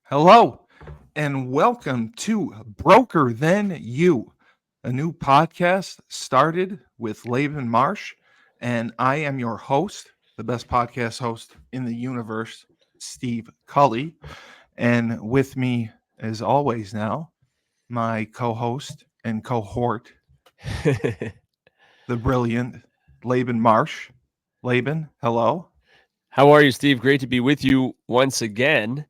Hello, and welcome to Broker Than You, a new podcast started with Laban Marsh, and I am your host, the best podcast host in the universe, Steve Cully. And with me, as always, now, my co host and cohort, the brilliant Laban Marsh. Laban, hello. How are you, Steve? Great to be with you once again.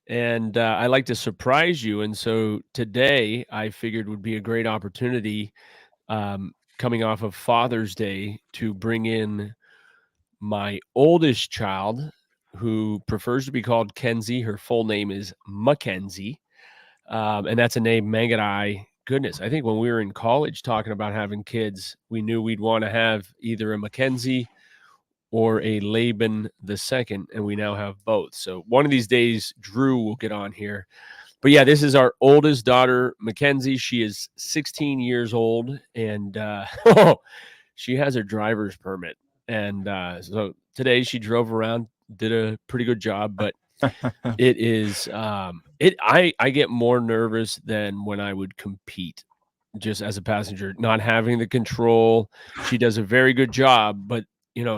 And I like to surprise you. And so today I figured would be a great opportunity coming off of Father's Day to bring in my oldest child who prefers to be called Kenzie. Her full name is Mackenzie. And that's a name Meg and goodness, I think when we were in college talking about having kids, we knew we'd want to have either a Mackenzie or a Laban the second, and we now have both. So one of these days, Drew will get on here. But yeah, this is our oldest daughter, Mackenzie. She is 16 years old, and she has her driver's permit. And so today she drove around, did a pretty good job. But it is I get more nervous than when I would compete just as a passenger, not having the control. She does a very good job, but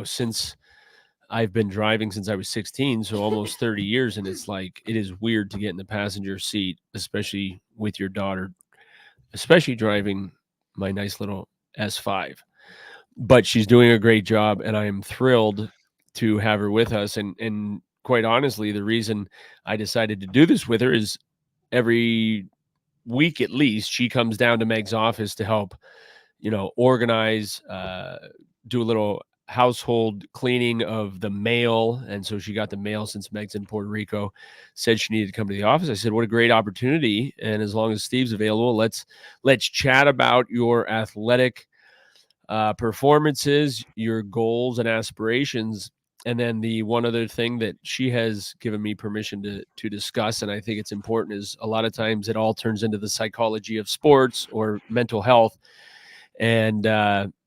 since I've been driving since I was 16, so almost 30 years, and it's like it is weird to get in the passenger seat, especially with your daughter, especially driving my nice little S5. But she's doing a great job, and I am thrilled to have her with us. And quite honestly, the reason I decided to do this with her is every week at least she comes down to Meg's office to help organize, do a little household cleaning of the mail. And so she got the mail since Meg's in Puerto Rico, said she needed to come to the office. I said, what a great opportunity. And as long as Steve's available, let's chat about your athletic performances, your goals and aspirations. And then the one other thing that she has given me permission to discuss, and I think it's important, is a lot of times it all turns into the psychology of sports or mental health. And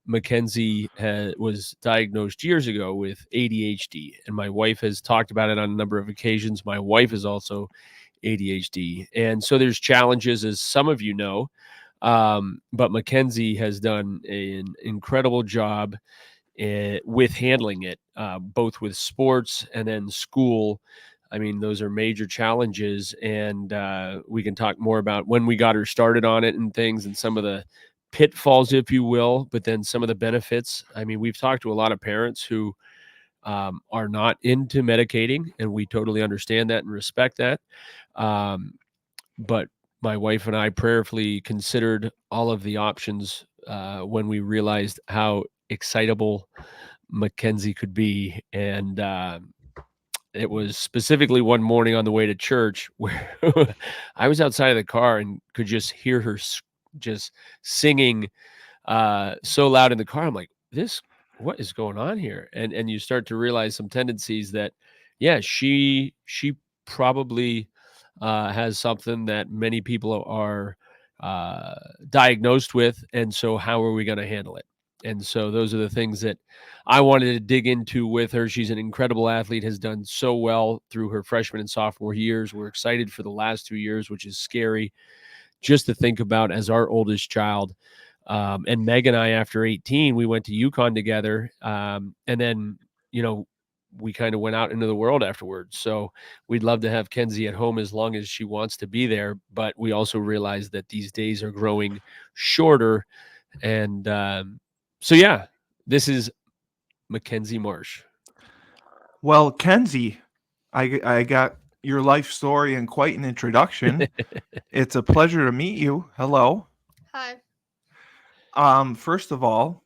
Mackenzie was diagnosed years ago with ADHD, and my wife has talked about it on a number of occasions. My wife is also ADHD, and so there's challenges, as some of you know. But Mackenzie has done an incredible job with handling it, both with sports and then school. I mean, those are major challenges, and we can talk more about when we got her started on it and things and some of the pitfalls, if you will, but then some of the benefits. I mean, we've talked to a lot of parents who are not into medicating, and we totally understand that and respect that. But my wife and I prayerfully considered all of the options when we realized how excitable Mackenzie could be. And it was specifically one morning on the way to church where I was outside of the car and could just hear her just singing so loud in the car. I'm like, what is going on here? And you start to realize some tendencies that, yeah, she probably has something that many people are uh, diagnosed with. And so how are we going to handle it? And so those are the things that I wanted to dig into with her. She's an incredible athlete, has done so well through her freshman and sophomore years. We're excited for the last 2 years, which is scary just to think about as our oldest child. And Meg and I, after 18, we went to UConn together. And then, we kind of went out into the world afterwards. So we'd love to have Kenzie at home as long as she wants to be there. But we also realize that these days are growing shorter. And so, yeah, this is Mackenzie Marsh. Well, Kenzie, I got your life story and quite an introduction. It's a pleasure to meet you. Hello. Hi. First of all,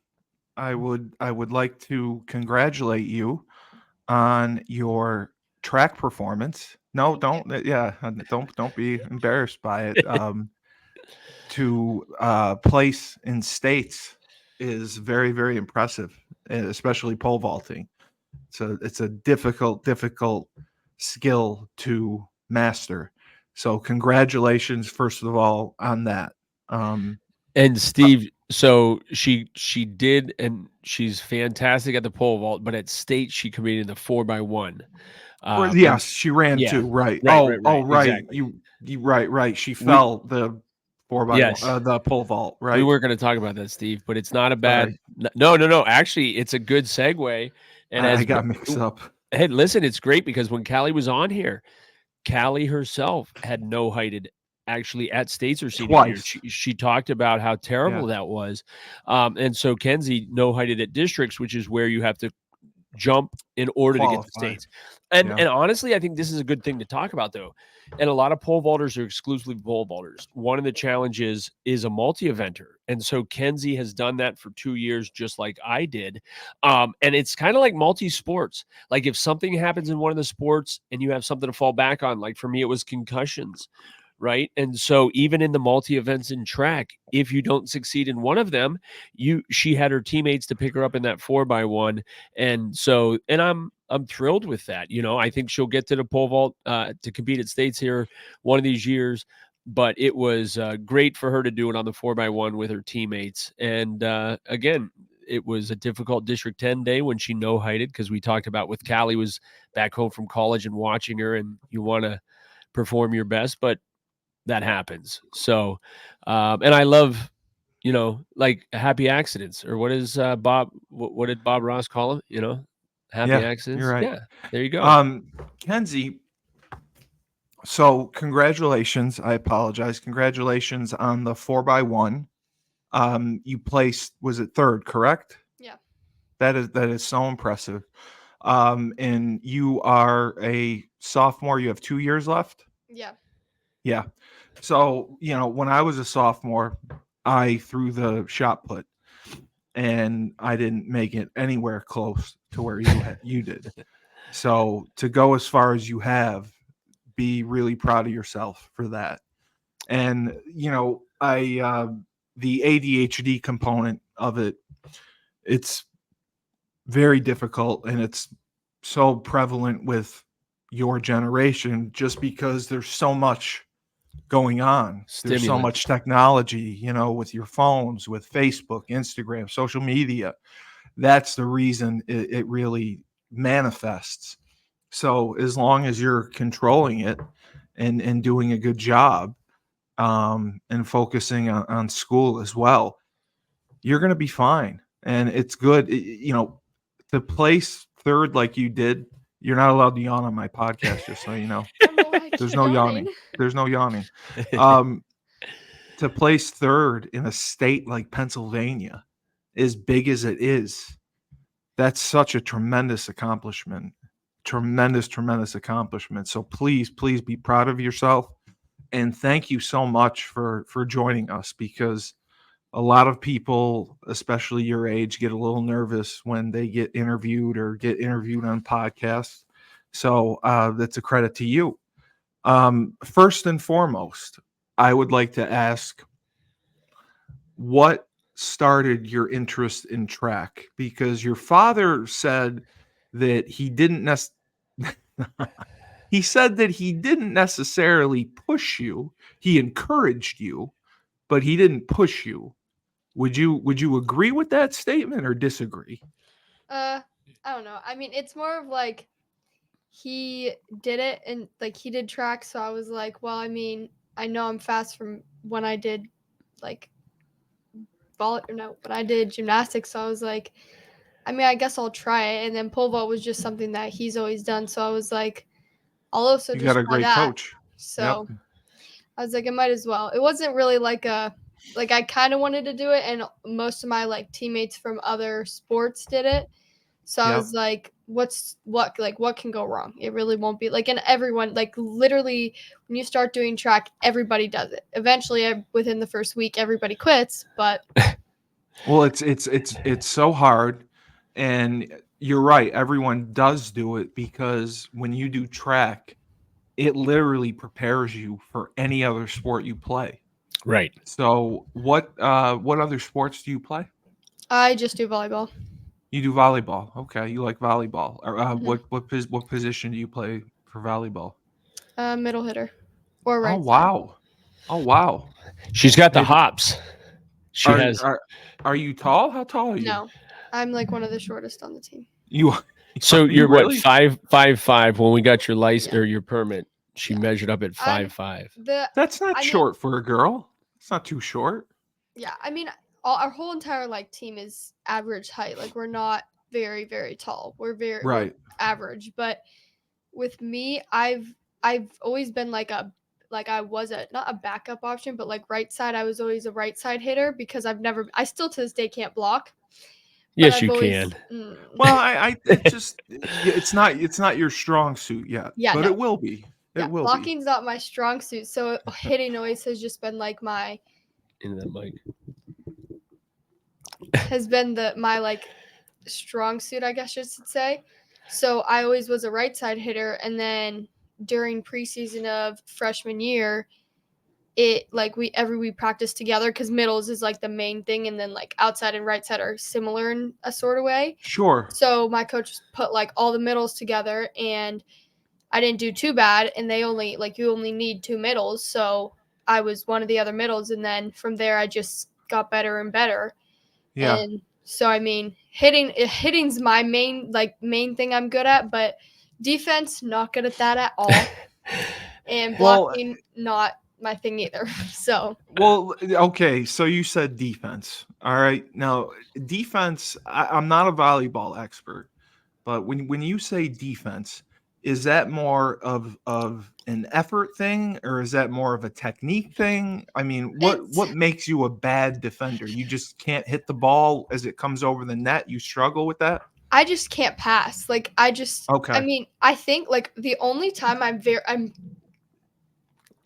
I would like to congratulate you on your track performance. No, Thank you. don't. Yeah, don't be embarrassed by it. To place in states is very very impressive, especially pole vaulting. It's a difficult skill to master. So congratulations, first of all, on that. Um, And uh, Steve, so she did, and she's fantastic at the pole vault, but at state she competed in the 4x1. Or And yes, she ran yeah, too. Right. Oh, right, right. exactly. You right. She We fell the 4x1, yes, the pole vault. we Right. weren't going to talk about that, Steve, but it's not a bad. Sorry, No. Actually, it's a good segue. And I as got mixed up hey, listen, it's great because when Callie was on here, Callie herself had no heighted actually at states her senior year. twice. She talked about how Yeah. terrible that was. And so Kenzie no heighted at districts, which is where you have to jump in order to get to Qualify. states. And Yeah. and honestly, I think this is a good thing to talk about though. And a lot of pole vaulters are exclusively pole vaulters. One of the challenges is a multi-eventer. And so Kenzie has done that for 2 years, just like I did. And it's kind of like multi-sports. Like if something happens in one of the sports and you have something to fall back on, like for me, it was concussions. Right. And so even in the multi events in track, if you don't succeed in one of them, she had her teammates to pick her up in that 4x1. And so, and I'm thrilled with that. I think she'll get to the pole vault to compete at states here one of these years. But it was great for her to do it on the 4x1 with her teammates. And again, it was a difficult District 10 day when she no heighted because we talked about with Callie was back home from college and watching her, and you want to perform your best, but that happens. So, and I love, like happy accidents, or what is Bob? What did Bob Ross call them? Happy Yeah. You're accidents. right. Yeah, there you go. Um, Kenzie. So congratulations. I apologize. Congratulations on the 4x1. You placed, was it third? Correct. Yeah. That is so impressive. And you are a sophomore. You have 2 years left. Yeah. Yeah. So, when I was a sophomore, I threw the shot put and I didn't make it anywhere close to where you did. So, to go as far as you have, be really proud of yourself for that. And, I the ADHD component of it, it's very difficult and it's so prevalent with your generation just because there's so much going on. There's so Stimulants. much technology, with your phones, with Facebook, Instagram, social media. That's the reason it really manifests. So as long as you're controlling it and doing a good job, and focusing on school as well, you're going to be fine. And it's good, to place third like you did. You're not allowed to yawn on my podcast, just so you know. I don't know why I There's keep no yawning. yawning. There's no yawning. Um, to place third in a state like Pennsylvania, as big as it is, that's such a tremendous accomplishment. Tremendous accomplishment. So please be proud of yourself. And thank you so much for joining us, because a lot of people, especially your age, get a little nervous when they get interviewed or get interviewed on podcasts. So that's a credit to you. First and foremost, I would like to ask, what started your interest in track? Because your father said that he said that he didn't necessarily push you. He encouraged you, but he didn't push you. Would you agree with that statement or disagree? I don't know. I mean, it's more of like he did it and like he did track, so I was like, well, I mean, I know I'm fast from when I did like when I did gymnastics, so I was like, I mean, I guess I'll try it. And then pole vault was just something that he's always done, so I was like, I'll also You got just a try great that. coach. Yep. So I was like, I might as well. It wasn't really like I kind of wanted to do it, and most of my like teammates from other sports did it. So I Yep. was like, what can go wrong? It really won't be like, and everyone, like literally when you start doing track, everybody does it. Eventually, within the first week, everybody quits, but Well, it's so hard, and you're right. Everyone does do it because when you do track, it literally prepares you for any other sport you play. Right. So, what other sports do you play? I just do volleyball. You do volleyball. Okay, you like volleyball. Mhm. What position do you play for volleyball? Middle hitter or Oh right side. wow. Oh wow. She's got the Have, hops. She are has. are are you tall? How tall are you? No, I'm like one of the shortest on the team. You So Are you you're what, really? 5'5" when we got your license Yeah. or your permit? She Yeah. measured up at I'm 5'5". That's not I mean, short for a girl. It's not too short. yeah, I mean, our whole entire like team is average height. Like we're not very very tall. We're Right. average. But with me, I've always been like I was a not a backup option, but like right side. I was always a right side hitter because I still to this day can't block. But Yes, I've you always can. Well, it just it's not your strong suit yet, yeah but no it will be. It yeah will be. blocking's not my strong suit. So hitting always has just been like my Into that mic. has been my like strong suit, I guess you should say. So I always was a right side hitter, and then during preseason of freshman year, it like we practiced together because middles is like the main thing, and then like outside and right side are similar in a sort of way. Sure. So my coach put like all the middles together, and I didn't do too bad, and they only like you only need two middles, so I was one of the other middles, and then from there I just got better and better. Yeah. And so I mean, hitting's my main thing I'm good at, but defense not good at that at all, and Well, blocking not my thing either. So okay. So you said defense. All right. Now, defense. I'm not a volleyball expert, but when you say defense, is that more of an effort thing, or is that more of a technique thing? I mean, it's what makes you a bad defender? You just can't hit the ball as it comes over the net. You struggle with that. I just can't pass. Like I Okay. mean, I think like the only time I'm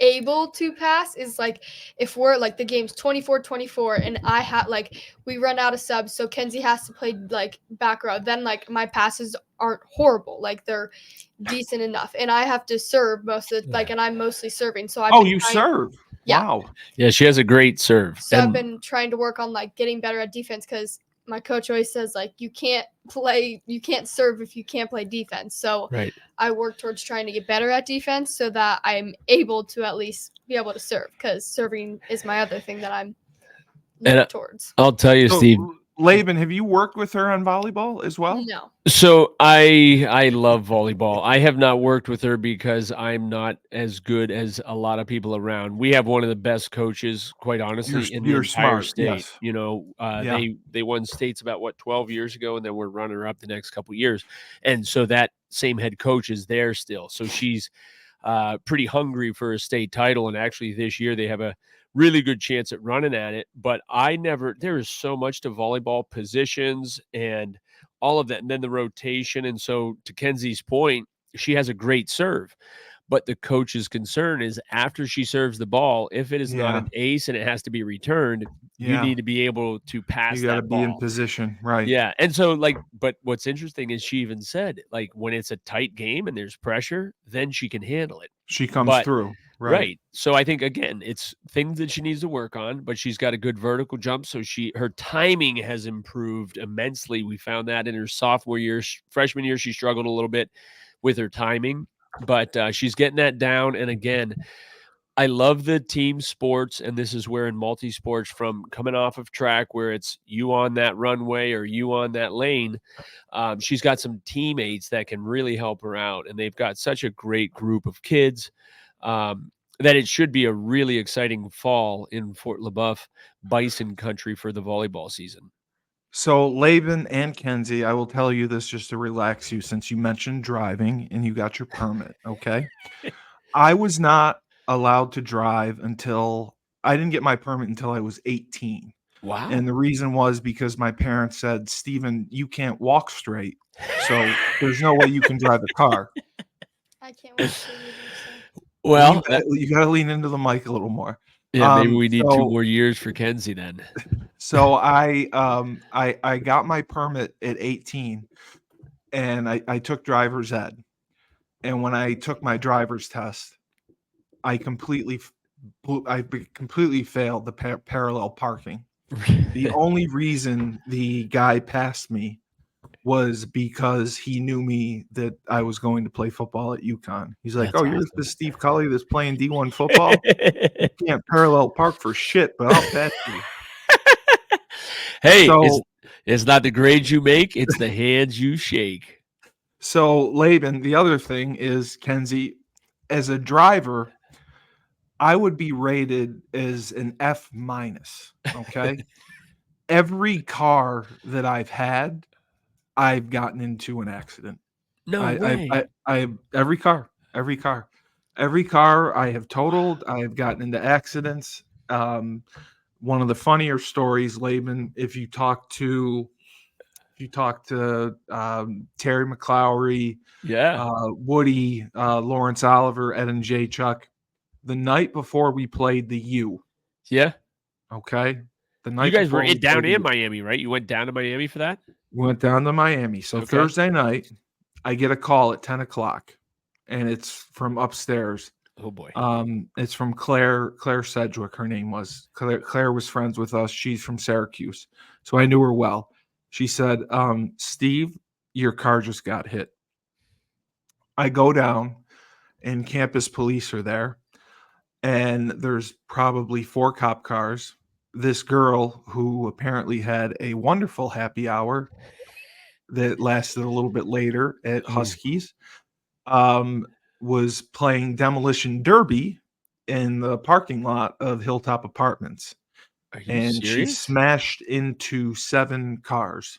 able to pass is like if we're like the game's 24-24 and I had like we run out of subs, so Kenzie has to play like back row, then like my passes aren't horrible, like they're decent enough, and I have to serve most of like, and I'm mostly serving, so I've Oh, been you trying. serve. Yeah, Wow. Yeah, she has a great serve. so I've And been trying to work on like getting better at defense because my coach always says like you can't serve if you can't play defense. So right. I work towards trying to get better at defense so that I'm able to at least be able to serve, because serving is my other thing that I'm looking towards. I'll tell you, Steve. So, Laban, have you worked with her on volleyball as well? No. So I love volleyball. I have not worked with her because I'm not as good as a lot of people around. We have one of the best coaches, quite honestly, in the You're entire smart. state. Yes. You know, Yeah. they won states about 12 years ago, and then we're runner up the next couple years. And so that same head coach is there still. So she's pretty hungry for a state title. And actually, this year they have a really good chance at running at it. But there is so much to volleyball, positions and all of that, and then the rotation. And so, to Kenzie's point, she has a great serve. But the coach's concern is after she serves the ball, if it is not Yeah. an ace and it has to be returned, you Yeah. need to be able to pass You got to that be in ball. position. Right. Yeah. And so, but what's interesting is she even said, like, when it's a tight game and there's pressure, then she can handle it. She comes But through. Right. right. So I think again, it's things that she needs to work on, but she's got a good vertical jump. So her timing has improved immensely. We found that in her sophomore year. Freshman year, she struggled a little bit with her timing, but she's getting that down. And again, I love the team sports, and this is where in multi-sports, from coming off of track where it's you on that runway or you on that lane, she's got some teammates that can really help her out, and they've got such a great group of kids that it should be a really exciting fall in Fort LaBeouf Bison country for the volleyball season. So, Laban and Kenzie, I will tell you this just to relax you, since you mentioned driving and you got your permit. Okay. I was not allowed to drive until I didn't get my permit until I was 18. Wow. And the reason was because my parents said, Steven, you can't walk straight. So there's no way you can drive a car. I can't wait to leave. Well, you got to lean into the mic a little more. yeah, maybe we need 2 more years for Kenzie then. So I got my permit at 18, and I took driver's ed. And when I took my driver's test, I completely failed the parallel parking. The only reason the guy passed me was because he knew me that I was going to play football at UConn. He's like, That's "Oh, you're awesome. the Steve Cully that's playing D1 football? You can't parallel park for shit, but I'll pass you." Hey, So it's not the grades you make, it's the hands you shake. So Laban, the other thing is, Kenzie, as a driver, I would be rated as an F minus. Okay. Every car that I've had, I've gotten into an accident. No way. Every car, every car I have totaled, I've gotten into accidents. One of the funnier stories, Laban, if you talk to Terry McClowry, Yeah. Woody, Lawrence Oliver, Ed and J Chuck, the night before we played the U, Yeah. okay? The You night guys were before we down played the in U. Miami, right? You went down to Miami for that? We went down to Miami. So Okay. Thursday night, I get a call at 10 o'clock, and it's from upstairs. Oh boy. It's from Claire Sedgwick, her name was. Claire was friends with us. She's from Syracuse. So I knew her well. She said, Steve, your car just got hit. I go down, and campus police are there, and there's probably 4 cop cars. This girl who apparently had a wonderful happy hour that lasted a little bit later at Ooh. Huskies, um, was playing demolition derby in the parking lot of Hilltop Apartments, Are you and she serious? smashed into 7 cars,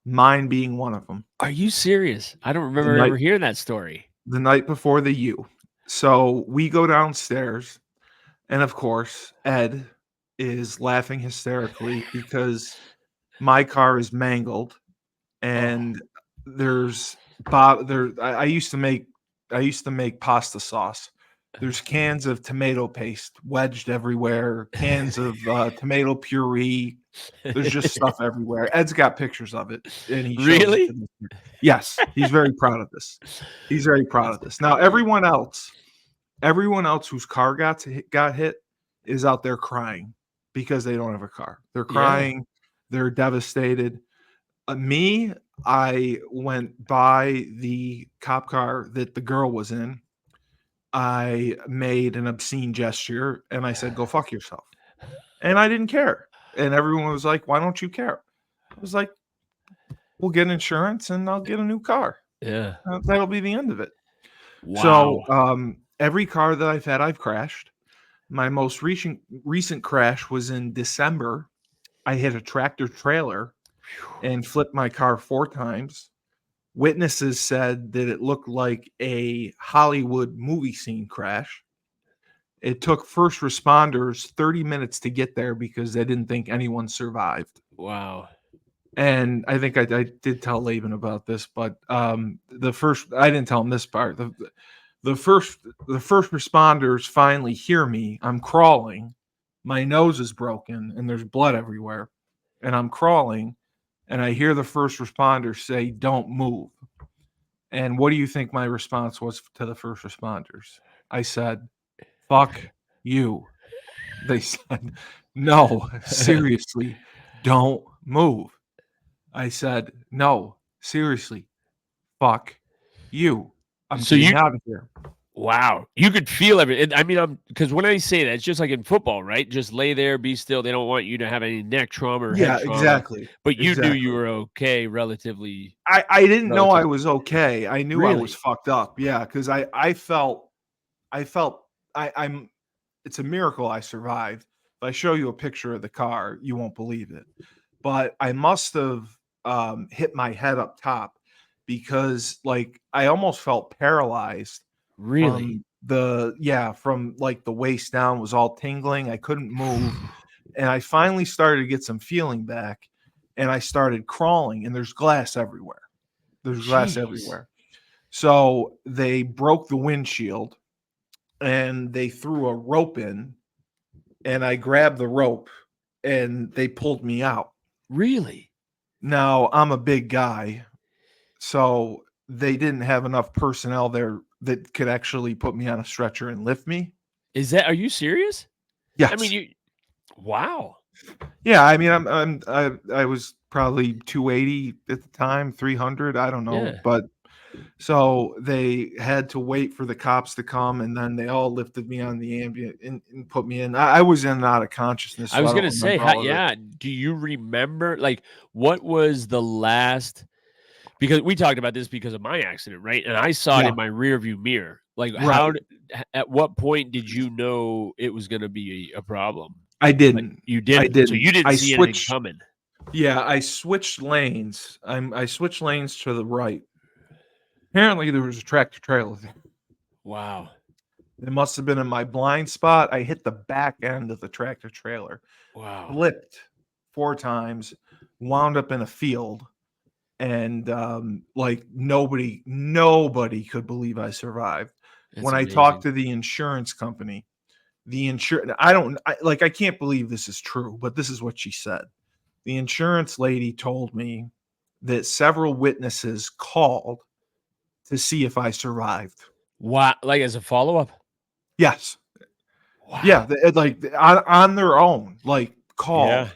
mine being one of them. Are you serious? I don't The remember night ever hearing that story. the night before the U. So we go downstairs, and of course, Ed is laughing hysterically because my car is mangled, and there's Bob there I used to make pasta sauce. There's cans of tomato paste wedged everywhere, cans of tomato puree. There's just stuff everywhere. Ed's got pictures of it, and he shows it Really? to me. Yes, he's very proud of this. He's very proud of this. Now, everyone else whose car got hit is out there crying because they don't have a car. They're Yeah. crying. They're devastated. Me, I went by the cop car that the girl was in. I made an obscene gesture and I said, "Go fuck yourself." And I didn't care. And everyone was like, "Why don't you care?" I was like, "We'll get insurance and I'll get a new car. Yeah. That'll be the end of it." Wow. So, every car that I've had, I've crashed. My most recent crash was in December. I hit a tractor trailer and flipped my car 4 times. Witnesses said that it looked like a Hollywood movie scene crash. It took first responders 30 minutes to get there because they didn't think anyone survived. Wow. And I think I did tell Laban about this, but I didn't tell him this part. The first responders finally hear me. I'm crawling. My nose is broken and there's blood everywhere. And I'm crawling and I hear the first responders say, "Don't move." And what do you think my response was to the first responders? I said, "Fuck you." They said, "No, seriously, don't move." I said, "No, seriously, fuck you. I'm So getting out of here." wow, you could feel everything. I mean, because when I say that, it's just like in football, right? Just lay there, be still. They don't want you to have any neck trauma or Yeah, head trauma. exactly. But you knew you Exactly. were okay, relatively. I didn't know I was okay. I knew I was Really? fucked up. Yeah, because I'm it's a miracle I survived. If I show you a picture of the car, you won't believe it. But I must have hit my head up top because like I almost felt paralyzed Really? from like the waist down was all tingling. I couldn't move. And I finally started to get some feeling back and I started crawling and there's glass everywhere. There's glass Jeez. everywhere. So they broke the windshield and they threw a rope in and I grabbed the rope and they pulled me out. Really? Now I'm a big guy, so they didn't have enough personnel there that could actually put me on a stretcher and lift me. Are you serious? I mean, Yes. wow. Yeah, I mean, I was probably 280 at the time, 300, I don't know, Yeah. but so they had to wait for the cops to come, and then they all lifted me on the ambulance and put me in. I was in and out of consciousness, I so I was don't gonna say, remember all of it. yeah. Do you remember, like, what was the last? because we talked about this because of my accident, right? And I saw it Yeah. in my rear view mirror. Like, Right. at what point did you know it was going to be a problem? I Like, didn't. you I didn't. So didn't. you didn't I see anything switched. coming. Yeah, I switched lanes. I switched lanes to the right. Apparently, there was a tractor trailer there. Wow. It must have been in my blind spot. I hit the back end of the tractor trailer, Wow. flipped 4 times, wound up in a field, and like nobody could believe I survived. That's When I amazing. talked to the insurance company, I can't believe this is true, but this is what she said. The insurance lady told me that several witnesses called to see if I survived. Wow. Like, as a follow-up? Yes. Wow. Yeah, on their own, like, called Yeah.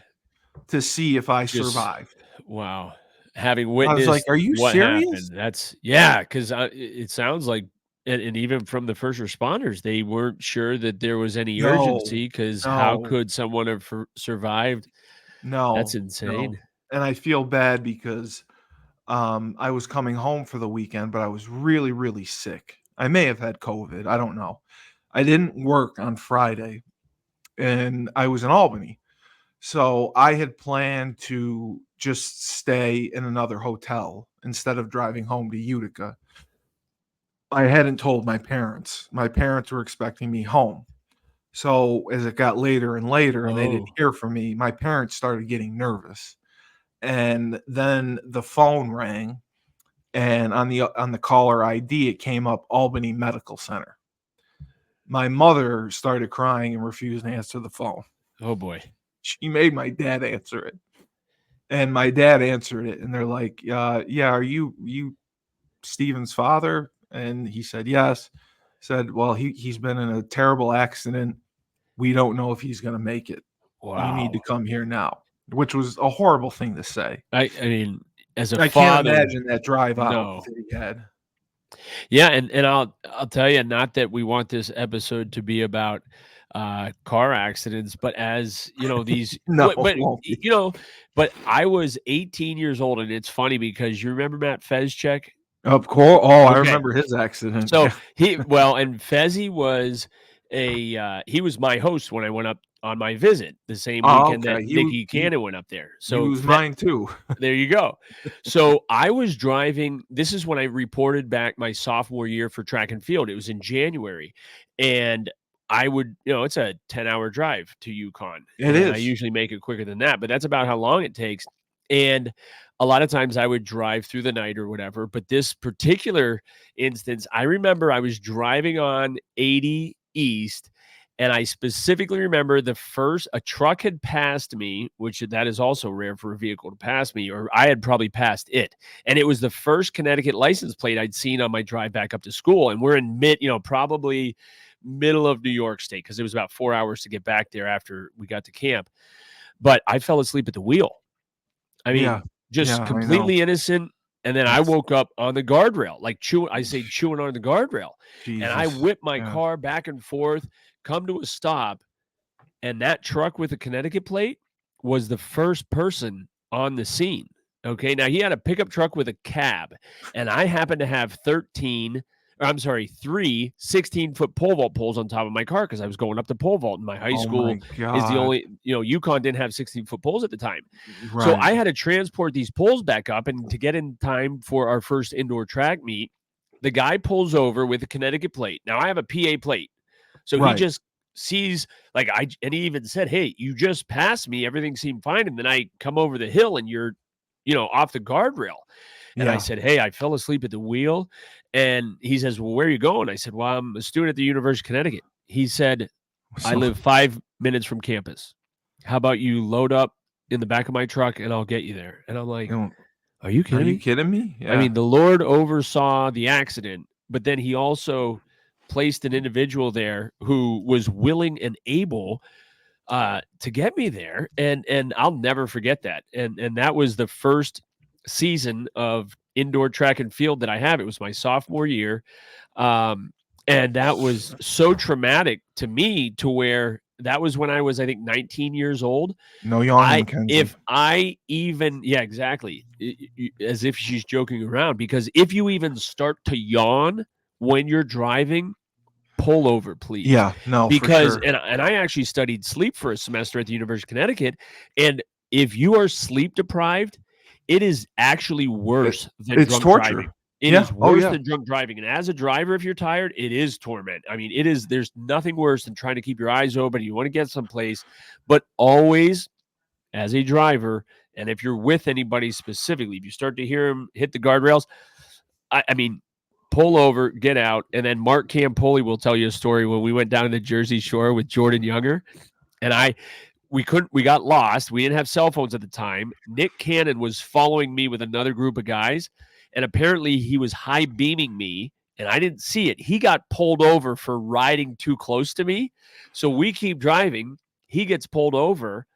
to see if I Just survived. wow. Having I was like, witnessed "Are you what serious?" happened. That's yeah, because it sounds like and even from the first responders, they weren't sure that there was any urgency. No, Because how no, could someone have survived? That's no, insane. no, and I feel bad because, I was coming home for the weekend, but I was really, really sick. I may have had COVID, I don't know. I didn't work on Friday, and I was in Albany. So I had planned to just stay in another hotel instead of driving home to Utica. I hadn't told my parents. My parents were expecting me home. So as it got later and later and they didn't Oh, hear from me, my parents started getting nervous. And then the phone rang and on the caller ID it came up Albany Medical Center. My mother started crying and refused to answer the phone. oh boy. She made my dad answer it. And my dad answered it, and they're like, yeah, are you Steven's father?" And he said, "Yes." Said, "Well, he's been in a terrible accident. We don't know if he's gonna make it. You need to Wow. come here now," which was a horrible thing to say. I mean, as a I can't father, imagine that drive out no. that he had. Yeah, and I'll tell you, not that we want this episode to be about car accidents, but as you know, these No, it but won't be. you know, but I was 18 years old, and it's funny because you remember Matt Fezchek? Of course. Oh, I Okay. remember his accident. So Yeah. and Fezzy was he was my host when I went up on my visit the same Oh, weekend that okay. Nikki Cannon went up there. He So was mine too. there you go. So I was driving. This is when I reported back my sophomore year for track and field. It was in January. And I would, it's a 10-hour drive to Yukon. It And I is. usually make it quicker than that, but that's about how long it takes. And a lot of times I would drive through the night or whatever. But this particular instance, I remember I was driving on 80 East. And I specifically remember a truck had passed me, which that is also rare for a vehicle to pass me, or I had probably passed it. And it was the first Connecticut license plate I'd seen on my drive back up to school. And we're in probably middle of New York State, because it was about 4 hours to get back there after we got to camp. But I fell asleep at the wheel. I Yeah. mean, just Yeah, I know. completely innocent. And then I That's woke up on the guardrail, like chewing on the guardrail. And I Jesus. whipped my Yeah. car back and forth, come to a stop. And that truck with a Connecticut plate was the first person on the scene. Okay. Now he had a pickup truck with a cab, and I happened to have 3 16-foot pole vault poles on top of my car because I was going up to pole vault. And my high Oh my school is the God. only, Yukon didn't have 16-foot poles at the time. So Right. I had to transport these poles back up, and to get in time for our first indoor track meet, the guy pulls over with a Connecticut plate. Now I have a PA plate. So he Right. just sees, and he even said, "Hey, you just passed me. Everything seemed fine." And then I come over the hill and you're, off the guardrail. And I Yeah. said, "Hey, I fell asleep at the wheel." And he says, "Well, where are you going?" I said, "Well, I'm a student at the University of Connecticut." He said, "I So live 5 minutes from campus. How about you load up in the back of my truck and I'll get you there?" And I'm like, you know, "Are you are kidding you me?" kidding me? I Yeah. mean, the Lord oversaw the accident, but then he also placed an individual there who was willing and able to get me there, and I'll never forget that. And that was the first season of indoor track and field that I have. It was my sophomore year, and that was so traumatic to me, to where that was when I was, I think, 19 years old. No yawning, Kenzie. Yeah, exactly. As if she's joking around, because if you even start to yawn when you're driving, pull over, please. Yeah, no, for Because, sure. and I actually studied sleep for a semester at the University of Connecticut. And if you are sleep deprived, it is actually worse than It's drunk torture. driving. It Yeah. is Oh, worse yeah. than drunk driving. And as a driver, if you're tired, it is torment. I mean, it is, there's nothing worse than trying to keep your eyes open. You want to get someplace, but always as a driver, and if you're with anybody specifically, if you start to hear them hit the guardrails, I mean, pull over, get out. And then Mark Campoli will tell you a story when we went down to the Jersey Shore with Jordan Younger. And we got lost. We didn't have cell phones at the time. Nick Cannon was following me with another group of guys. And apparently he was high beaming me and I didn't see it. He got pulled over for riding too close to me. So we keep driving. He gets pulled over.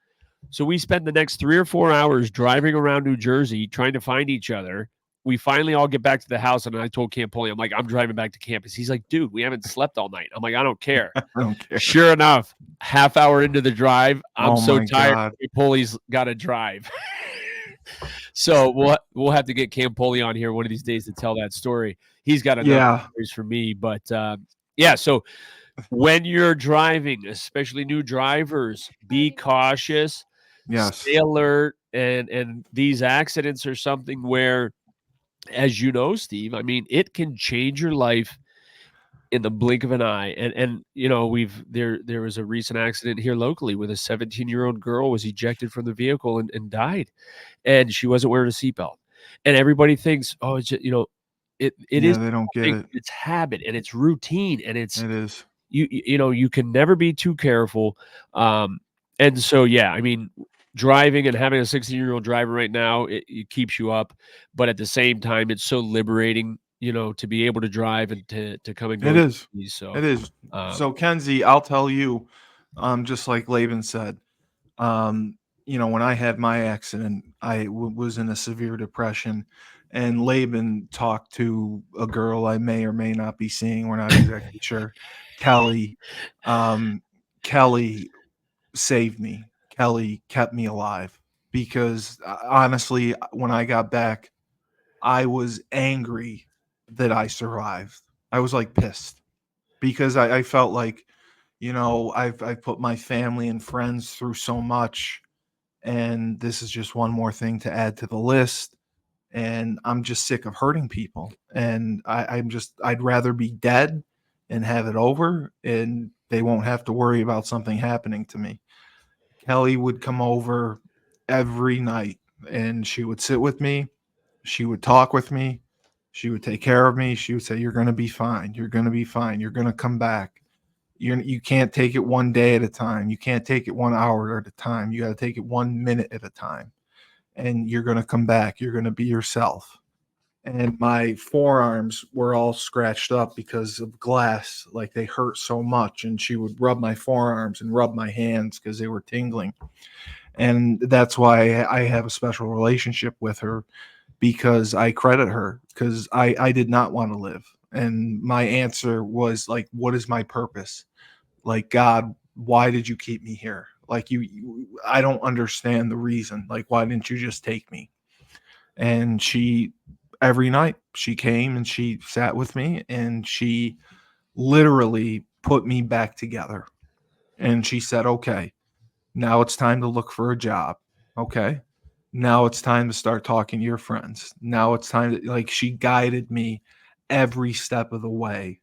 So we spend the next 3 or 4 hours driving around New Jersey trying to find each other. We finally all get back to the house, and I told Campoli, I'm like, I'm driving back to campus. He's like, dude, we haven't slept all night. I'm like, I don't care. I don't care. Sure enough, half hour into the drive, I'm Oh so my tired. God. Campoli's got to drive. So we'll have to get Campoli on here one of these days to tell that story. He's got enough stories for me, but yeah. So when you're driving, especially new drivers, be cautious. Yes. Stay alert, and these accidents are something where, as you know, Steve, I mean, it can change your life in the blink of an eye. And you know, there was a recent accident here locally with a 17-year-old girl was ejected from the vehicle and died, and she wasn't wearing a seatbelt. And everybody thinks, oh, it's just, you know, it is they don't get it. It's habit and it's routine and It is. you know, you can never be too careful. And so, yeah, I mean, driving and having a 16-year-old driver right now, it keeps you up, but at the same time, it's so liberating, you know, to be able to drive and to come and go. It is. So It is. So Kenzie, I'll tell you, just like Laban said, you know, when I had my accident, I was in a severe depression, and Laban talked to a girl I may or may not be seeing. We're not exactly sure. Kelly, Kelly saved me. Kelly kept me alive because honestly, when I got back, I was angry that I survived. I was like pissed because I felt like, you know, I've put my family and friends through so much, and this is just one more thing to add to the list. And I'm just sick of hurting people. And I'd rather be dead and have it over, and they won't have to worry about something happening to me. Kelly would come over every night and she would sit with me. She would talk with me. She would take care of me. She would say, "You're going to be fine. You're going to be fine. You're going to come back. You can't take it one day at a time. You can't take it 1 hour at a time. You got to take it 1 minute at a time. And you're going to come back. You're going to be yourself." And my forearms were all scratched up because of glass. Like they hurt so much. And she would rub my forearms and rub my hands because they were tingling. And that's why I have a special relationship with her, because I credit her, because I did not want to live. And my answer was like, what is my purpose? Like, God, why did you keep me here? Like I don't understand the reason. Like, why didn't you just take me? And she, every night she came and she sat with me and she literally put me back together. And she said, okay, now it's time to look for a job. Okay. Now it's time to start talking to your friends. Now it's time to, like, she guided me every step of the way.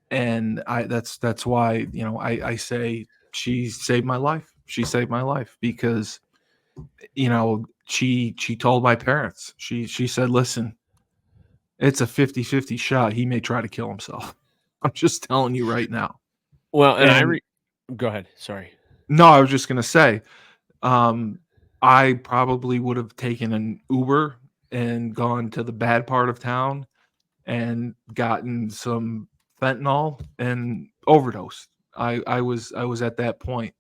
And that's why, you know, I say she saved my life. She saved my life because, you know, she told my parents, she said, listen, it's a 50-50 shot. He may try to kill himself. I'm just telling you right now. well, and And go ahead. Sorry. no, I was just going to say, I probably would have taken an Uber and gone to the bad part of town and gotten some fentanyl and overdosed. I was at that point.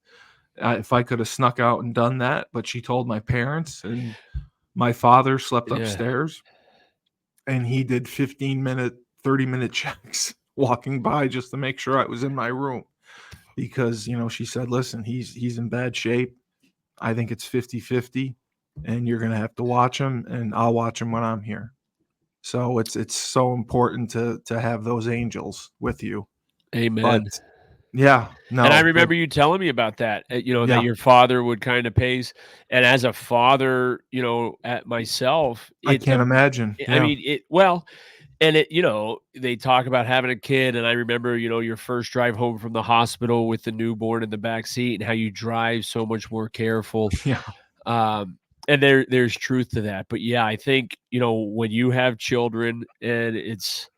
If I could have snuck out and done that, but she told my parents, and my father slept Yeah. upstairs, and he did 15-minute, 30-minute checks walking by just to make sure I was in my room. because, she said, listen, he's in bad shape. I think it's 50-50, and you're going to have to watch him, and I'll watch him when I'm here. So it's so important to have those angels with you. But Amen. yeah, And I no, but remember you telling me about that, that yeah, your father would kind of pace. And as a father, at myself, I can't imagine. I Yeah. mean, well, and they talk about having a kid. And I remember, your first drive home from the hospital with the newborn in the back seat and how you drive so much more careful. Yeah. Um, and there's truth to that. But yeah, I think, when you have children and it's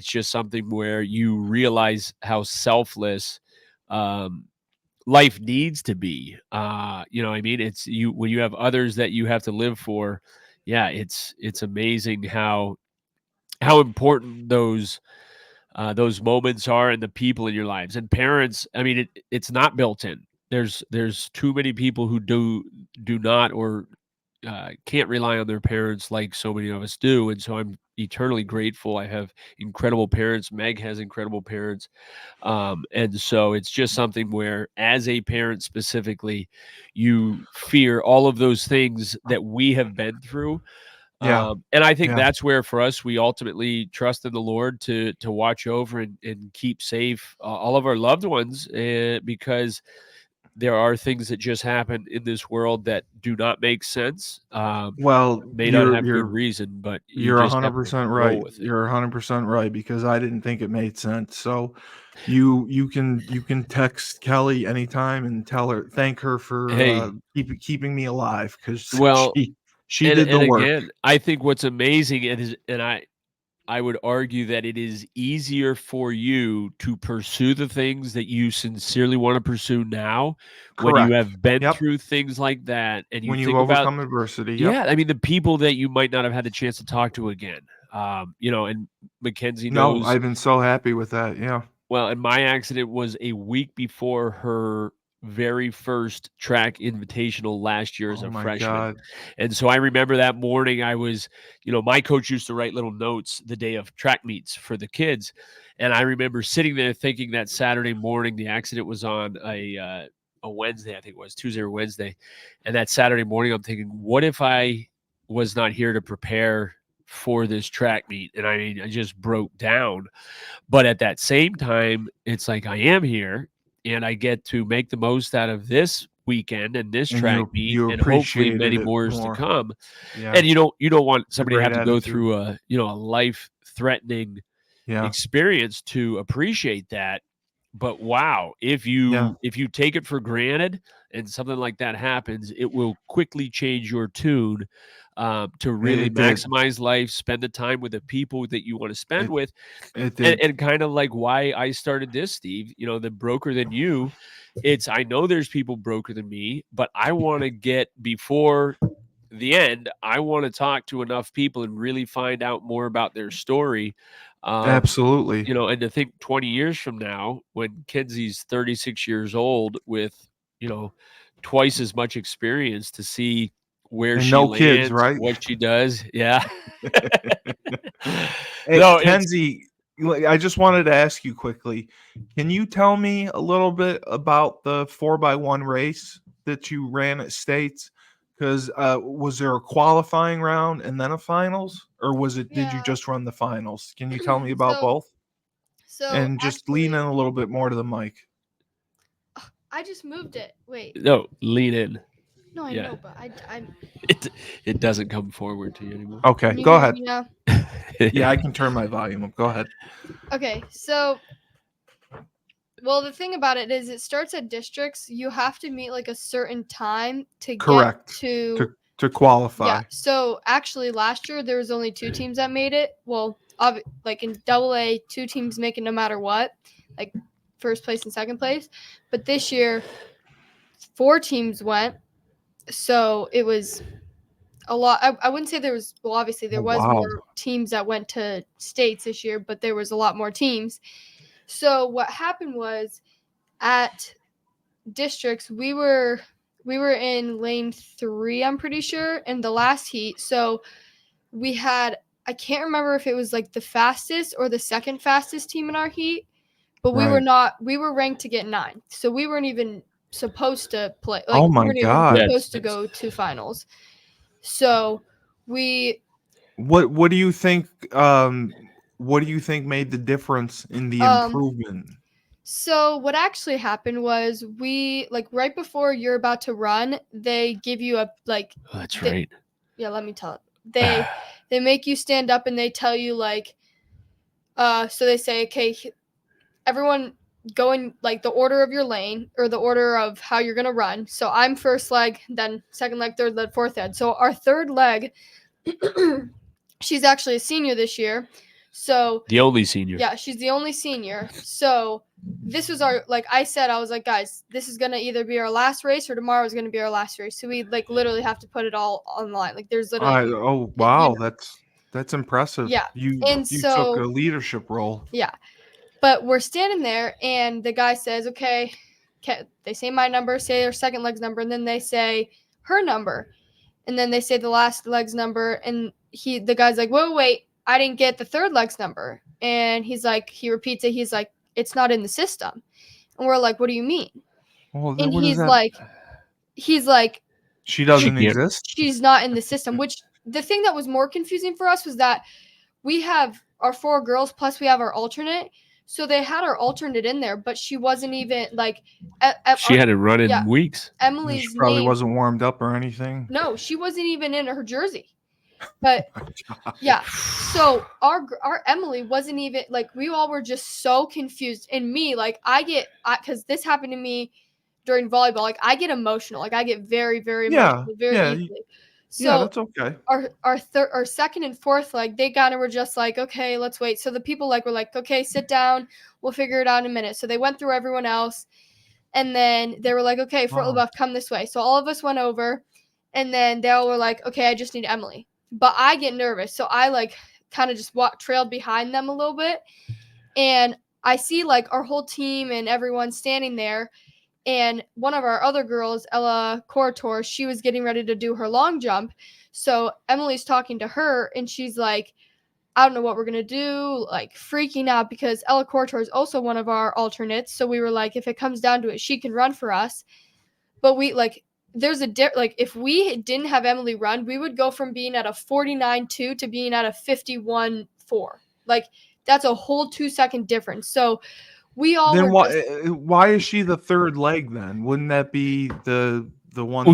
just something where you realize how selfless, um, life needs to be. I mean, it's you when you have others that you have to live for. Yeah, it's amazing how important those moments are and the people in your lives and parents. I mean, it's not built in. There's too many people who do not or can't rely on their parents like so many of us do, and so I'm eternally grateful. I have incredible parents. Meg has incredible parents, and so it's just something where, as a parent specifically, you fear all of those things that we have been through. Yeah. And I think Yeah. that's where, for us, we ultimately trust in the Lord to watch over and keep safe all of our loved ones, because there are things that just happen in this world that do not make sense. Well, May not you're have good you're reason, but you you're just have to 100% roll right. with it. You're 100% right, because I didn't think it made sense. So you can text Kelly anytime and thank her for Hey, keeping me alive, because well, she and did the work. again, I think what's amazing is, and I would argue that it is easier for you to pursue the things that you sincerely want to pursue now when you Correct. have been Yep. through things like that and you When you've think about, overcome adversity. Yep. yeah, I mean, the people that you might not have had the chance to talk to again. And Mackenzie No, knows. I've been so happy with that. Yeah. Well, and my accident was a week before her very first track invitational last year as Oh a my freshman. God. And so I remember that morning I was, my coach used to write little notes the day of track meets for the kids. And I remember sitting there thinking that Saturday morning, the accident was on a Wednesday, I think it was Tuesday or Wednesday. And that Saturday morning, I'm thinking, what if I was not here to prepare for this track meet? And I mean, I just broke down. But at that same time, it's like I am here and I get to make the most out of this weekend and this And track you meet you and hopefully appreciated many it more to more. come. Yeah. And you don't want It's a somebody to great have to go attitude. through a life-threatening Yeah. experience to appreciate that. But wow, if Yeah. you take it for granted and something like that happens, it will quickly change your tune, to really It did. maximize life, spend the time with the people that you want to spend It with, it and, did. and kind of like why I started this, Steve, the broker than you. It's, I know there's people broker than me, but I want to get before the end. I want to talk to enough people and really find out more about their story. Absolutely. And to think 20 years from now, when Kenzie's 36 years old with, you know, twice as much experience, to see where And she no kids, lands, right? what she does. Yeah. Hey, No, it's Kenzie, I just wanted to ask you quickly. Can you tell me a little bit about the 4x1 race that you ran at States? Because was there a qualifying round and then a finals, or did you Yeah. just run the finals? Can you tell me about so both? so And just lean in actually, a little bit more to the mic. I just moved it. Wait. no, lean in. No, I Yeah. know, but I'm. It doesn't come forward to you anymore. Okay, Can you go hear ahead. me now? Yeah, I can turn my volume up. Go ahead. Okay, so well, the thing about it is, it starts at districts. You have to meet like a certain time to get Correct. to. To Yeah. qualify. So actually, last year there was only 2 teams that made it. Well, like in AA, 2 teams make it no matter what, like first place and second place. But this year, 4 teams went. So it was a lot. I wouldn't say there was. Well, obviously Oh, there was wow. more teams that went to states this year, but there was a lot more teams. So what happened was, at districts, we were in lane 3, I'm pretty sure, in the last heat. So we had, I can't remember if it was like the fastest or the second fastest team in our heat, but we were Right. not. We were ranked to get 9, so we weren't even supposed to play. Like, Oh we my weren't even God. supposed to Yes. go to finals. So we What do you think? What do you think made the difference in the improvement? So what actually happened was we like right before you're about to run, they give you a like Oh, that's they- right. yeah, let me tell it. They make you stand up and they tell you like so they say, okay, everyone go in like the order of your lane or the order of how you're gonna run. So I'm first leg, then second leg, third leg, fourth leg. So our third leg, she's actually a senior this year. So The only senior. yeah, she's the only senior. So this was our like I said, I was like, guys, this is gonna either be our last race or tomorrow is gonna be our last race. So we like literally have to put it all on the line. Like there's literally Oh wow, that's impressive. yeah. You And took so a leadership role. yeah. But we're standing there and the guy says, okay, they say my number, say their second leg's number, and then they say her number. And then they say the last leg's number, and the guy's like, wait, I didn't get the third leg's number. And he's like, he repeats it, he's like, it's not in the system. And we're like, what do you mean? Well, then And what is that? he's like, She doesn't can't- exist. she's not in the system. Which the thing that was more confusing for us was that we have our 4 girls plus we have our alternate. So they had our alternate in there, but she wasn't even like She hadn't run in yeah. weeks. Emily's She probably name. wasn't warmed up or anything. No, she wasn't even in her jersey. But My God. yeah, so our Emily wasn't even like we all were just so confused. And me, like because this happened to me during volleyball. Like I get emotional. Like I get very very emotional very easily. So Yeah, that's okay. our second and fourth leg, they kind of were just like, okay, let's wait. So the people like were like, okay, sit down, we'll figure it out in a minute. So they went through everyone else, and then they were like, okay, Fort Wow. LaBeouf, come this way. So all of us went over, and then they all were like, okay, I just need Emily. But I get nervous, so I like kind of just trailed behind them a little bit, and I see like our whole team and everyone standing there. And one of our other girls, Ella Cortor, she was getting ready to do her long jump. So Emily's talking to her and she's like, I don't know what we're going to do, like freaking out because Ella Cortor is also one of our alternates. So we were like, if it comes down to it, she can run for us. But we like, there's like if we didn't have Emily run, we would go from being at a 49.2 to being at a 51.4. Like that's a whole 2-second difference. So we all Then were just, why is she the third leg then? Wouldn't that be the one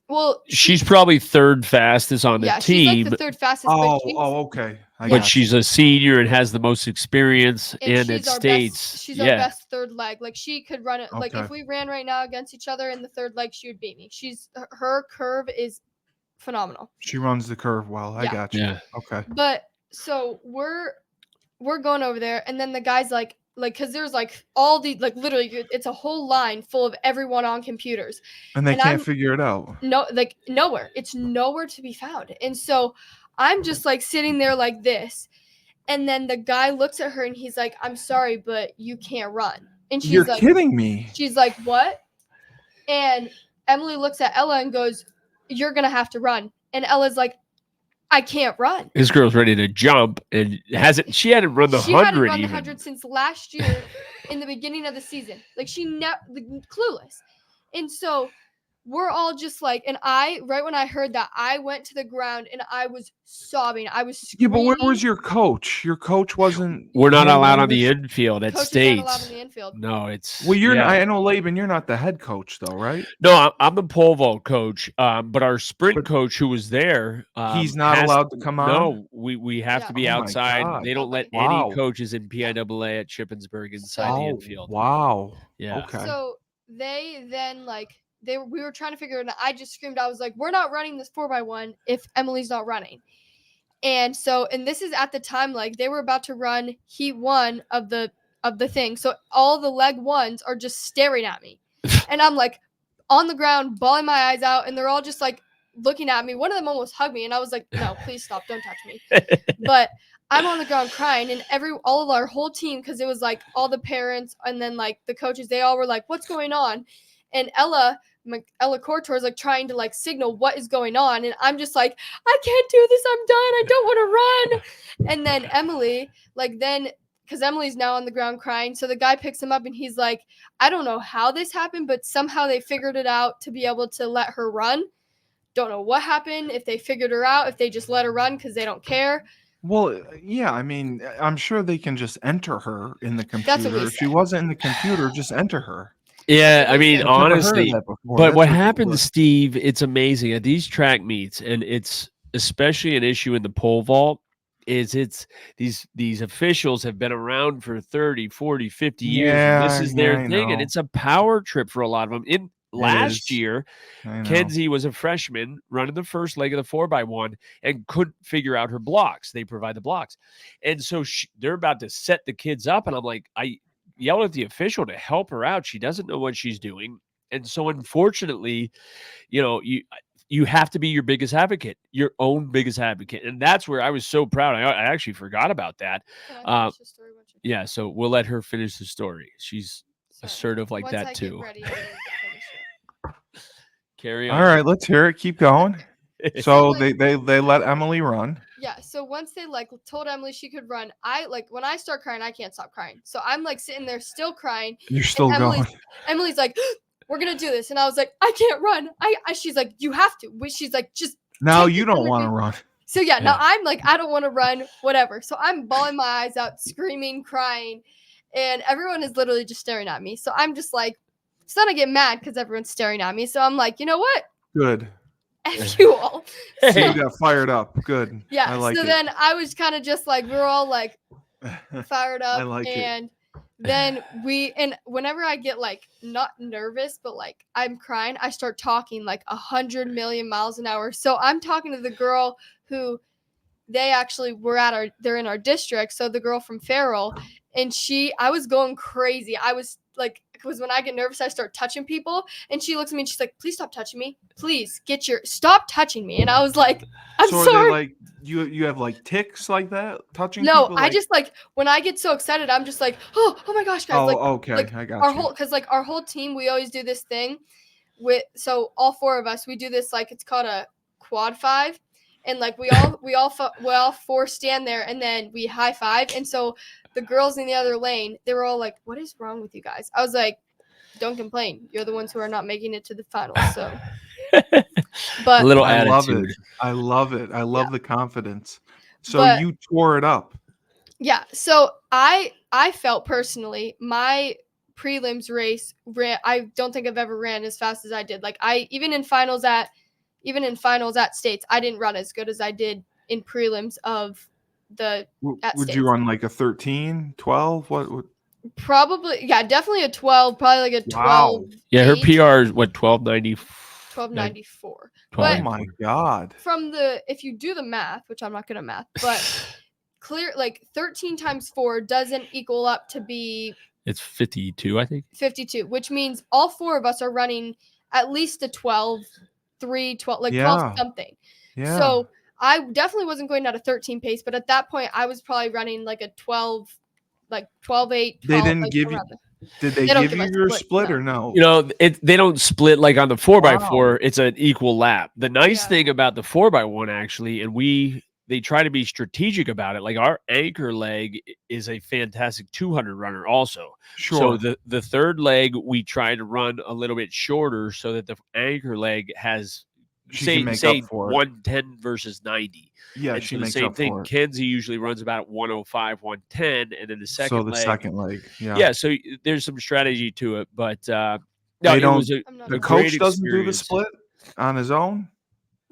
Well, that she's probably third fastest on the yeah, team. she's like the third fastest. okay. But she's a senior and has the most experience, and it she's our states, best, she's our best third leg. Like she could run it. Like Okay. if we ran right now against each other in the third leg, she would beat me. Her curve is phenomenal. She runs the curve well. I Yeah. got you. Yeah. Okay. But so we're going over there, and then the guy's like because there's like all the like literally it's a whole line full of everyone on computers, And they and can't figure it out. no, like nowhere. It's nowhere to be found. And so I'm just like sitting there like this. And then the guy looks at her and he's like, I'm sorry, but you can't run. And she's You're like, kidding me. she's like, what? And Emily looks at Ella and goes, you're going to have to run. And Ella's like, I can't run. This girl's ready to jump and she hadn't run the 100 She hadn't run the even. 100 since last year in the beginning of the season. Like she clueless. And so we're all just like, and right when I heard that, I went to the ground and I was sobbing. I was screaming. Yeah, but where was your coach? Your coach wasn't. We're not no allowed on longer- the infield at Coaches aren't allowed states. in the infield. No, it's Well, yeah. I know, Laban, you're not the head coach, though, right? No, I'm the pole vault coach. But our sprint coach who was there, He's not allowed to come on? No, we have to be Oh my outside. God. They don't let Wow. any coaches in PIAA at Shippensburg inside the infield. Wow. Yeah. Okay. So they then we were trying to figure it out. I just screamed. I was like, we're not running this 4x1 if Emily's not running. And so, and this is at the time, like they were about to run heat 1 of the thing. So all the leg ones are just staring at me. And I'm like on the ground, bawling my eyes out. And they're all just like looking at me. One of them almost hugged me. And I was like, no, please stop. Don't touch me. But I'm on the ground crying, and all of our whole team, because it was like all the parents and then like the coaches, they all were like, what's going on? And Ella Cortor is like trying to like signal what is going on, and I'm just like, I can't do this, I'm done, I don't want to run. And then Emily, like then because Emily's now on the ground crying. So the guy picks him up and he's like, I don't know how this happened, but somehow they figured it out to be able to let her run. Don't know what happened, if they figured her out, if they just let her run because they don't care. Well, yeah, I mean, I'm sure they can just enter her in the That's what we computer. If she said. wasn't in the computer, just enter her. Yeah, I mean, I've I've never heard of honestly, that before. but That's what ridiculous. happens, Steve, it's amazing at these track meets, and it's especially an issue in the pole vault, is it's these officials have been around for 30, 40, 50 years, and this is their I thing, and know. it's a power trip for a lot of them. In last is. year, I know. Kenzie was a freshman running the first leg of the 4x1 and couldn't figure out her blocks. They provide the blocks. And so they're about to set the kids up. And I'm like, I yelled at the official to help her out. She doesn't know what she's doing. And so unfortunately, you have to be your biggest advocate, your own biggest advocate. And that's where I was so proud. I actually forgot about that. Can I finish the story once you're Yeah. So we'll let her finish the story. She's Sorry. assertive like Once that I too. Get ready, I need to finish it. Carry on. All right, let's hear it. Keep going. So like- they let Emily run. Yeah, so once they told Emily she could run, I when I start crying, I can't stop crying. So I'm sitting there still crying. You're still going. Emily's like, we're gonna do this, and I was like, I can't run. She's like, you have to. She's like, just Now take you this don't want to energy. run. So yeah, now I'm like, I don't want to run, whatever. So I'm bawling my eyes out, screaming, crying, and everyone is literally just staring at me. So I'm just like, it's not to get mad because everyone's staring at me. So I'm like, you know what? Good. F you all. So So, you got fired up. Good. yeah. I like So it. then I was kind of just like, we were all like fired up, I like it. and then whenever I get not nervous, but I'm crying, I start talking 100 million miles an hour. So I'm talking to the girl who they actually they're in our district. So the girl from Farrell, and I was going crazy. I was because when I get nervous, I start touching people, and she looks at me and she's like, please stop touching me. Please stop touching me. And I was like, I'm so sorry. are they you have tics like that touching No, people? I just when I get so excited, I'm just like, oh my gosh, guys. Okay, I got our you. our whole team, we always do this thing so all four of us, we do this it's called a quad five, and we all four stand there and then we high five. And so the girls in the other lane, they were all like, what is wrong with you guys? I was like, don't complain, you're the ones who are not making it to the finals. So but a little I love attitude. it. I love the confidence. So you tore it up. Yeah, so I felt personally my prelims race I don't think I've ever ran as fast as I did. Even in finals at states, I didn't run as good as I did in prelims of the at Would states. you run a 13, 12? What? Probably, yeah, definitely a 12, probably a 12. Wow. Yeah, her 8, PR is what, 1290? 1294. Oh my God. From if you do the math, which I'm not good at math, but clear 13 times 4 doesn't equal up to be It's 52, I think. 52, which means all four of us are running at least a 12 12 something. Yeah. So I definitely wasn't going at a 13 pace, but at that point I was probably running a 12 8 12. They didn't give you. Did they give you your split no. or no? They don't split on the 4x4. Wow. It's an equal lap. The nice thing about the 4x1 actually, and they try to be strategic about it. Our anchor leg is a fantastic 200 runner also. Sure. So the third leg we try to run a little bit shorter so that the anchor leg has say 110 versus 90. Yeah, and she so the makes same up thing. for it. Kenzie usually runs about 105, 110, and then the second leg. second leg. Yeah. Yeah, so there's some strategy to it, but no, They it don't. was The coach doesn't do the experience. split on his own.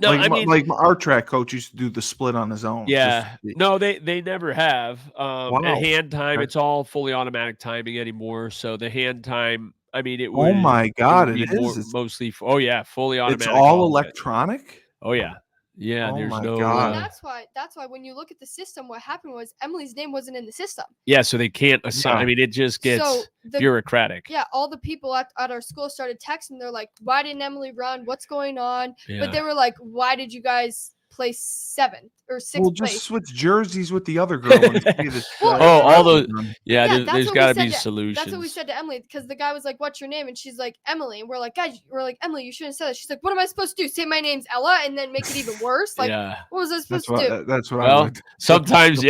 No, I mean, our track coach used to do the split on his own. yeah, no, they never have. Wow. At hand time, Okay. it's all fully automatic timing anymore. So the hand time, I mean, it would. Oh my God, it it would be is. mostly. Oh yeah, fully automatic. It's all of it. electronic. Oh yeah, yeah. Oh There's my no. God. And that's why when you look at the system, what happened was Emily's name wasn't in the system. Yeah, so they can't assign. Yeah. I mean, it just gets bureaucratic. Yeah, all the people at our school started texting. They're like, "Why didn't Emily run? What's going on?" Yeah. But they were like, "Why did you guys placed 7th or 6th Well, just place. switch jerseys with the other girl and see that. Well, Oh, all the those. Yeah, that's there's what got we to be said solutions. That's what we said to Emily, because the guy was like, "What's your name?" And she's like, "Emily." And we're like, "Guys," we're like, "Emily, you shouldn't have said that." She's like, "What am I supposed to do? Say my name's Ella and then make it even worse? Like, Yeah. what was I supposed That's to do?" what. That's what I Well, would. sometimes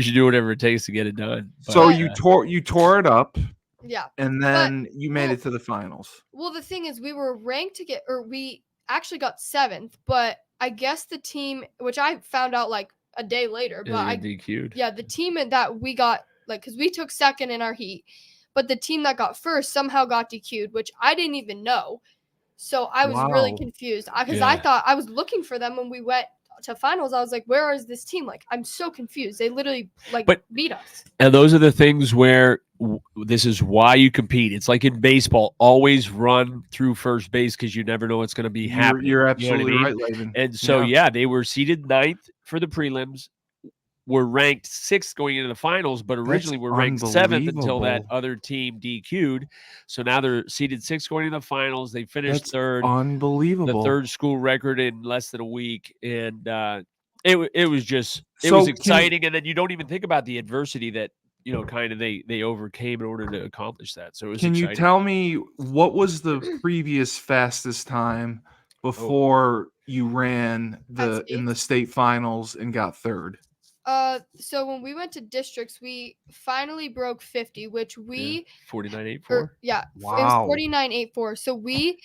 you do whatever it takes to get it done. So But- you tore it up, Yeah. and then you made well- it to the finals. Well, the thing is, we were ranked to get, or we actually got 7th, but I guess the team, which I found out like a day later, but Is it DQ'd? yeah, the team that we got, like, because we took 2nd in our heat, but the team that got 1st somehow got DQ'd, which I didn't even know. So I was really Wow. confused because I Yeah. thought I was looking for them when we went to finals. I was like, where is this team? Like, I'm so confused. They literally beat us. And those are the things where this is why you compete. It's like in baseball, always run through first base because you never know what's going to be happening. You're You know what I absolutely mean? right, Laban. And so, yeah, they were seeded 9th for the prelims, were ranked 6th going into the finals, but originally were ranked 7th until that unbelievable. other team DQ'd. So now they're seeded 6th going into the finals. They finished That's 3rd, the unbelievable. 3rd school record in less than a week. And it was just, it So was can- exciting. And then you don't even think about the adversity that, kind of they overcame in order to accomplish that. So it was Can exciting. you tell me what was the previous fastest time before you ran in the state finals and got 3rd? So when we went to districts, we finally broke 50, which we 49.84. it was Wow. 49.84. So we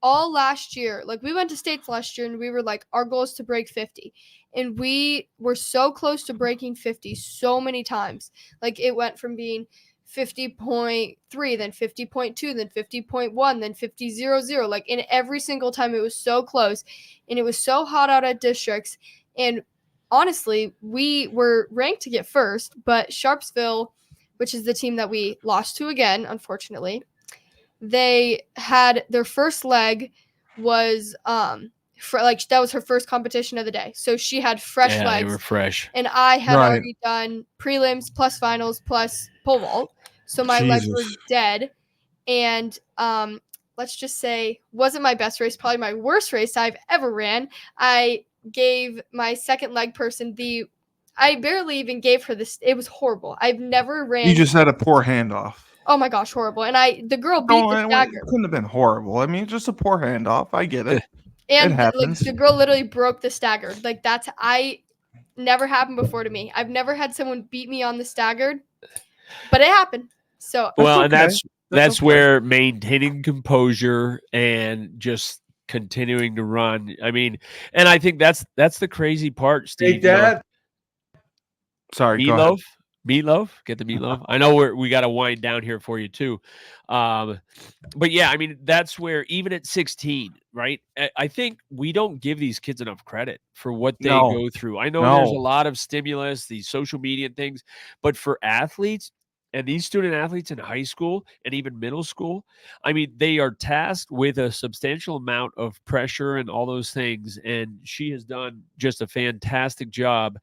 all last year, we went to states last year and we were like, our goal is to break 50. And we were so close to breaking 50 so many times. Like, it went from being 50.3, then 50.2, then 50.1, then 50.00. Like, in every single time, it was so close. And it was so hot out at districts. And honestly, we were ranked to get 1st, but Sharpsville, which is the team that we lost to again, unfortunately, they had their first leg was that was her first competition of the day. So she had fresh legs. They were fresh. And I had Right. already done prelims plus finals plus pole vault. So my legs were Jesus. dead. And let's just say, wasn't my best race, probably my worst race I've ever ran. I gave my second leg person I barely even gave her this. It was horrible. I've never ran. You just had a poor handoff. Oh my gosh, horrible. And the girl beat the It stagger. couldn't have been horrible. I mean, just a poor handoff. I get it. And It happens. the girl literally broke the staggered. I never happened before to me. I've never had someone beat me on the staggered, but it happened. So Well, okay. and that's okay. where maintaining composure and just continuing to run. I mean, and I think that's the crazy part, Steve. Hey, Dad. Sorry, go ahead. Meatloaf, get the meatloaf. I know we got to wind down here for you too. But yeah, I mean, that's where even at 16, right? I think we don't give these kids enough credit for what they go through. I know there's a lot of stimulus, these social media things, but for athletes, and these student athletes in high school and even middle school, I mean, they are tasked with a substantial amount of pressure and all those things. And she has done just a fantastic job.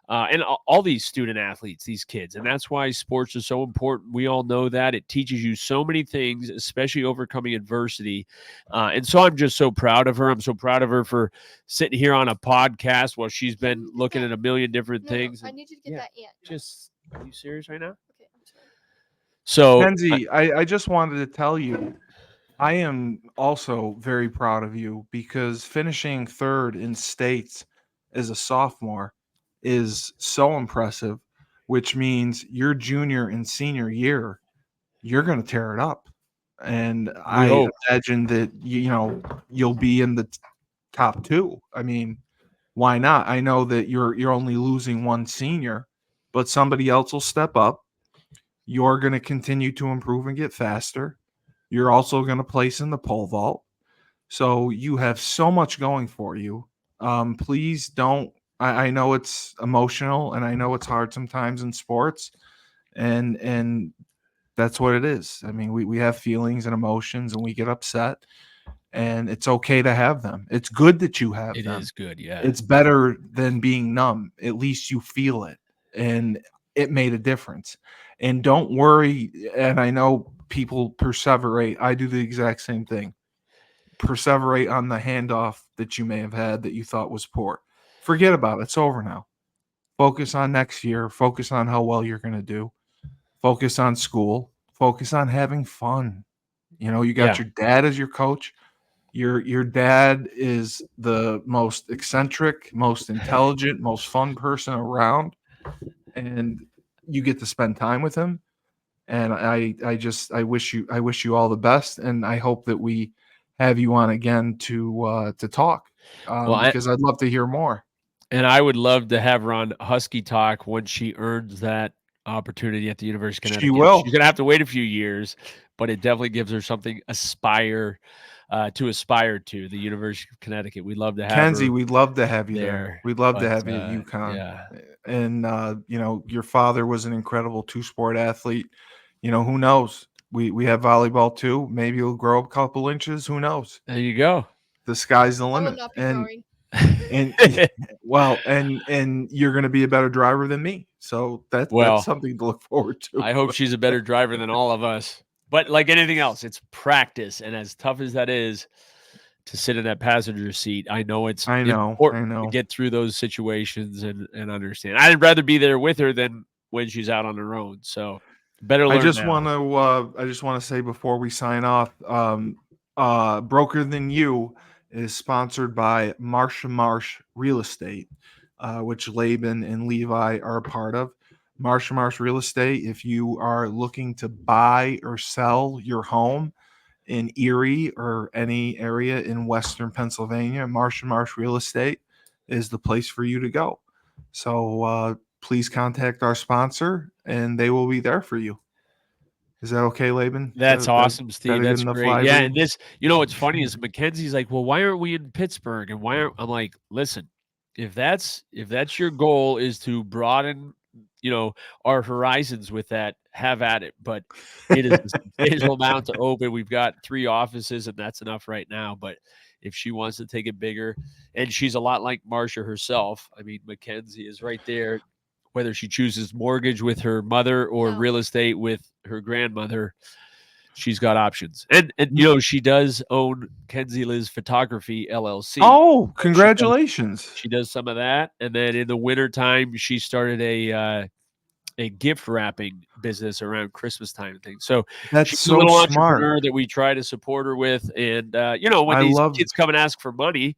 And all these student athletes, these kids. And that's why sports is so important. We all know that. It teaches you so many things, especially overcoming adversity. And so I'm just so proud of her. I'm so proud of her for sitting here on a podcast while she's been looking at a million different things. I need you to get that ant. Are you serious right now? Okay, I'm sorry. So, Kenzie, I just wanted to tell you, I am also very proud of you because finishing 3rd in states as a sophomore is so impressive, which means your junior and senior year, you're going to tear it up. And I hope. imagine that, you'll be in the top 2. I mean, why not? I know that you're only losing one senior, but somebody else will step up. You're going to continue to improve and get faster. You're also going to place in the pole vault. So you have so much going for you. Please don't. I know it's emotional and I know it's hard sometimes in sports, and that's what it is. I mean, we have feelings and emotions and we get upset, and it's okay to have them. It's good that you have them. It is good, yeah. It's better than being numb. At least you feel it, and it made a difference. And don't worry. And I know people perseverate. I do the exact same thing. Perseverate on the handoff that you may have had that you thought was poor. Forget about it. It's over now. Focus on next year. Focus on how well you're going to do. Focus on school. Focus on having fun. You got your dad as your coach. Your dad is the most eccentric, most intelligent, most fun person around, and you get to spend time with him. And I wish you all the best, and I hope that we have you on again to talk, Well, because I'd love to hear more. and I would love to have her on Husky Talk when she earns that opportunity at the University of She Connecticut. will. She's gonna have to wait a few years, but it definitely gives her something to aspire to. The University of Connecticut. We'd love to have Kenzie, her we'd love to have you there. there. We'd love to But have you at UConn. yeah, And your father was an incredible two-sport athlete. Who knows? We have volleyball too. Maybe he'll grow up a couple inches. Who knows? there you go. The sky's the I will limit. not be And growing. and you're going to be a better driver than me. So that's Well, something to look forward to. I hope she's a better driver than all of us. But like anything else, it's practice, and as tough as that is to sit in that passenger seat, I know it's important to get through those situations and understand. I'd rather be there with her than when she's out on her own. So better learn. I just want to say before we sign off, Broker Than You is sponsored by Marsh Real Estate, which Laban and Levi are a part of. Marsh Real Estate, if you are looking to buy or sell your home in Erie or any area in Western Pennsylvania, Marsh Real Estate is the place for you to go. So please contact our sponsor and they will be there for you. Is that okay, Laban? That's awesome, Steve. That's great. Yeah, and this, what's funny is Mackenzie's like, well, why aren't we in Pittsburgh? And why aren't I'm like, listen, if that's your goal is to broaden, our horizons with that, have at it. But it is a substantial amount to open. We've got 3 offices, and that's enough right now. But if she wants to take it bigger, and she's a lot like Marcia herself, I mean, Mackenzie is right there. Whether she chooses mortgage with her mother or real estate with her grandmother, she's got options. And she does own Kenzie Liz Photography LLC. Oh, congratulations. She does some of that. And then in the wintertime, she started a gift wrapping business around Christmas time and things. So that's she's so a little smart. entrepreneur that we try to support her with. And when these kids come and ask for money,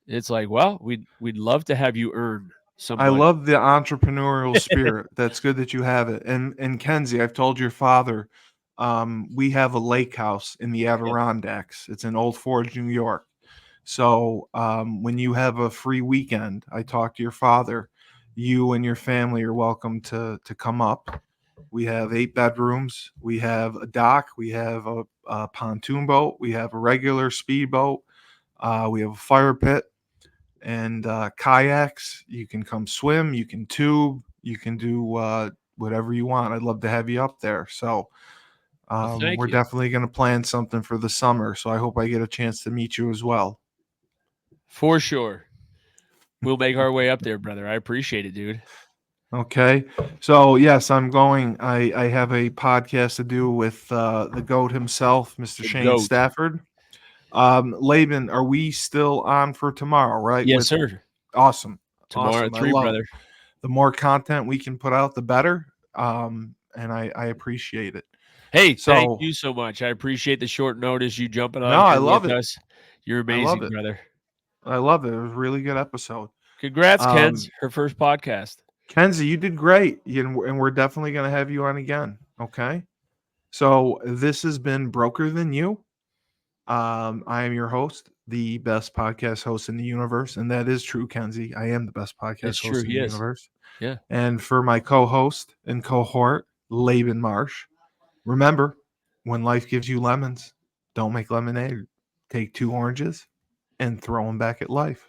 it's like, well, we'd love to have you earn some money. I love the entrepreneurial spirit. That's good that you have it. And Kenzie, I've told your father, we have a lake house in the Adirondacks. It's in Old Forge, New York. So when you have a free weekend, I talk to your father. You and your family are welcome to come up. We have 8 bedrooms. We have a dock. We have a pontoon boat. We have a regular speedboat. We have a fire pit and kayaks. You can come swim. You can tube. You can do whatever you want. I'd love to have you up there. So we're definitely going to plan something for the summer. So I hope I get a chance to meet you as well. For sure. We'll make our way up there, brother. I appreciate it, dude. Okay. So, yes, I'm going. I have a podcast to do with the GOAT himself, Mr. Shane Stafford. Laban, are we still on for tomorrow, right? Yes, sir. Awesome. Tomorrow at 3, brother. The more content we can put out, the better. And I appreciate it. Hey, thank you so much. I appreciate the short notice, you jumping on. No, I love it. Us. You're amazing, brother. I love it. It was a really good episode. Congrats, Kenz. Her first podcast. Kenzie, you did great. And we're definitely going to have you on again. Okay. So this has been Broker Than You. I am your host, the best podcast host in the universe. And that is true, Kenzie. I am the best podcast host in the universe. Yeah. And for my co-host and cohort, Laban Marsh, remember, when life gives you lemons, don't make lemonade. Take 2 oranges and throw them back at life.